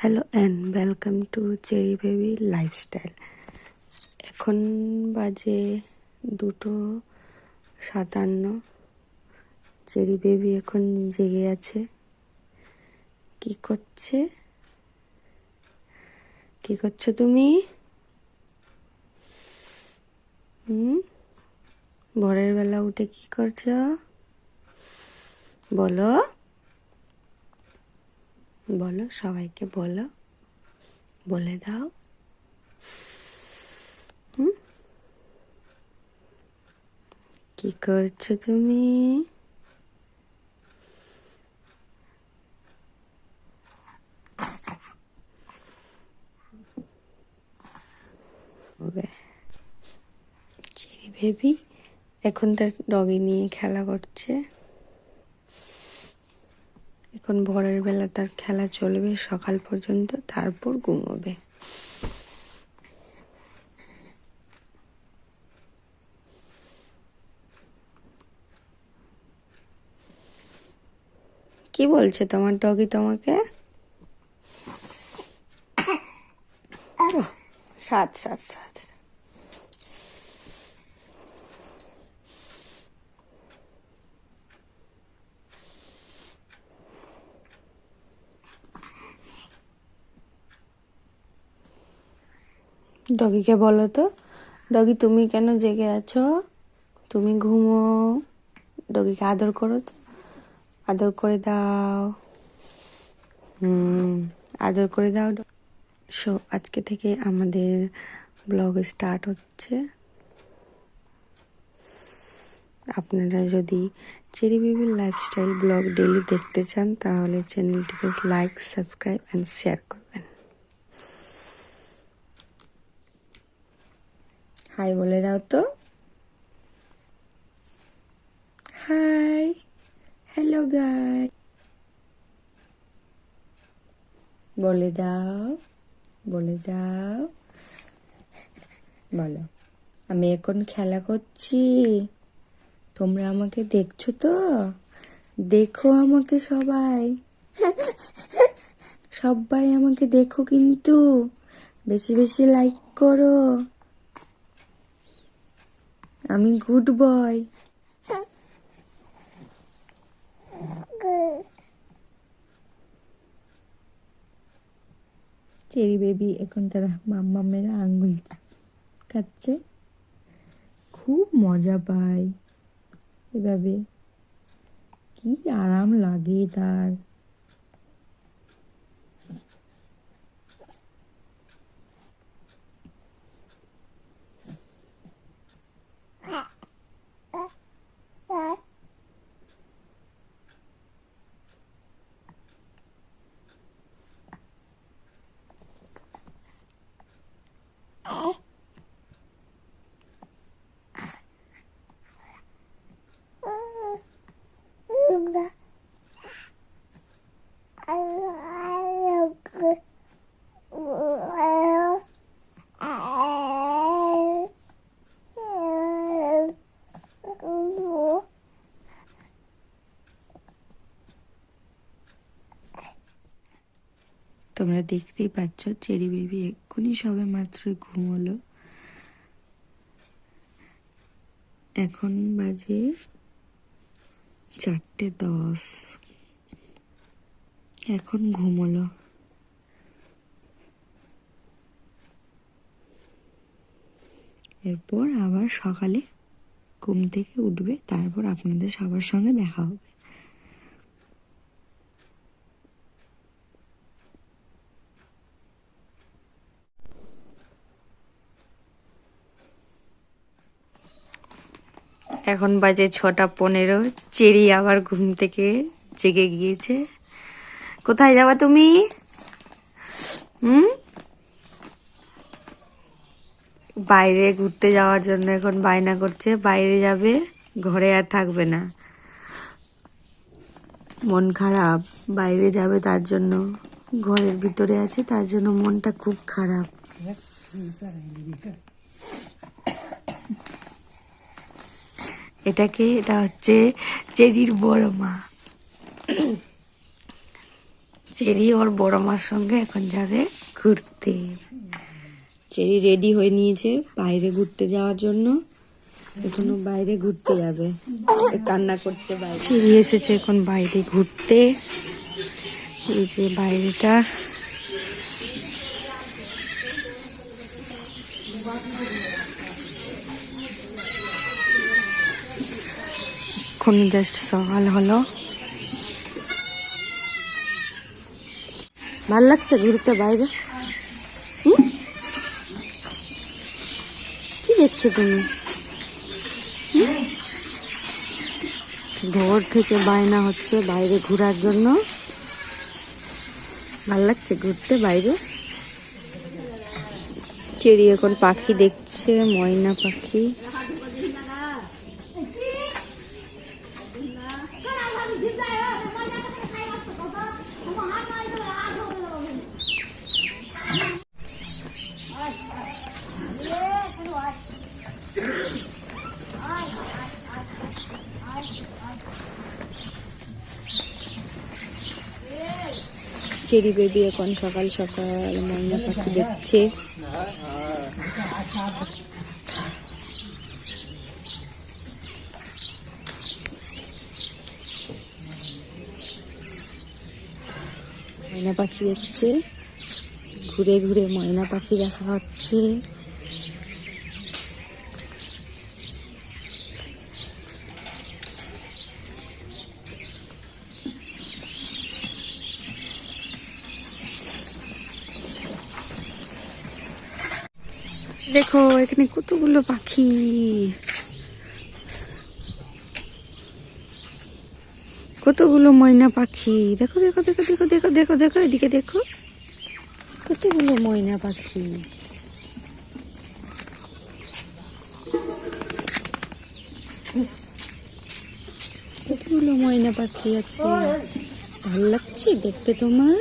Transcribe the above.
Hello and welcome to cherry baby lifestyle. এখন বাজে 2:57। Cherry baby এখন জেগে আছে। কি করছো তুমি? ভোরের বেলা উঠে কি করছো বলো? বলো, সবাইকে বলো, বলে দাও। কি করছো তুমি? চেরি বেবি এখন তার ডগি নিয়ে খেলা করছে। এখন ভোরের বেলা তার খেলা চলবে সকাল পর্যন্ত, তারপর ঘুমোবে। কি বলছে তোমার ডগি তোমাকে? সাত সাত সাত। ডগিকে বলো তো, ডগি তুমি কেন জেগে আছো? তুমি ঘুমো। ডগিকে আদর করো তো, আদর করে দাও। আদর করে দাও। সো আজকে থেকে আমাদের ব্লগ স্টার্ট হচ্ছে। আপনারা যদি চেরি বেবির লাইফস্টাইল ব্লগ ডেইলি দেখতে চান তাহলে চ্যানেলটিকে লাইক, সাবস্ক্রাইব অ্যান্ড শেয়ার করবেন। হাই বলে দাও তো। হাই, হ্যালো গাই বলে দাও, বলে দাও। বলো, আমি এখন খেলা করছি, তোমরা আমাকে দেখছো তো? দেখো আমাকে সবাই, সবাই আমাকে দেখো, কিন্তু বেশি বেশি লাইক করো। আমি গুড বয়। চেরি বেবি এখন তার মাম্মামের আঙ্গুল খাচ্ছে, খুব মজা পায় এভাবে, কি আরাম লাগে তার। তোমরা দেখতেই পাচ্ছ চেরি বেবি এক্ষুনি সবে মাত্র ঘুমোলো। এখন বাজে 4:10। এখন ঘুমোলো। এরপর আবার সকালে ঘুম থেকে উঠবে, তারপর আপনাদের সবার সঙ্গে দেখা হবে। এখন বাজে 6:15। চেরি আবার ঘুম থেকে জেগে গিয়েছে। কোথায় যাবা তুমি? বাইরে ঘুরতে যাওয়ার জন্য এখন বায়না করছে, বাইরে যাবে, ঘরে আর থাকবে না। মন খারাপ, বাইরে যাবে তার জন্য, ঘরের ভিতরে আছে তার জন্য মনটা খুব খারাপ। এটা হচ্ছে চেরির বড় মা। চেরি ওর বড় মার সঙ্গে এখন যাবে ঘুরতে। চেরি রেডি হয়ে নিয়েছে বাইরে ঘুরতে যাওয়ার জন্য। এখনো বাইরে ঘুরতে যাবে, কান্না করছে বাইরে। চেরি এসেছে এখন বাইরে ঘুরতে। এই যে বাইরেটা, এখন জাস্ট সকাল হলো। ভাল লাগছে ঘুরতে বাইরে? কি দেখছো তুমি? ভোর থেকে বায়না হচ্ছে বাইরে ঘোরার জন্য। ভাল লাগছে ঘুরতে বাইরে। চেরি এখন পাখি দেখছে, ময়না পাখি। চেরি বেবি এখন সকাল সকাল ময়না পাখি দেখছে। ময়না পাখি দেখছে, ঘুরে ঘুরে ময়না পাখি দেখা হচ্ছে। দেখো এখানে কতগুলো পাখি, কতগুলো ময়না পাখি। দেখো দেখো দেখো দেখো দেখো দেখো দেখো এদিকে দেখো, কতগুলো ময়না পাখি। কতগুলো ময়না পাখি আছে। ভালো লাগছে দেখতে তোমার?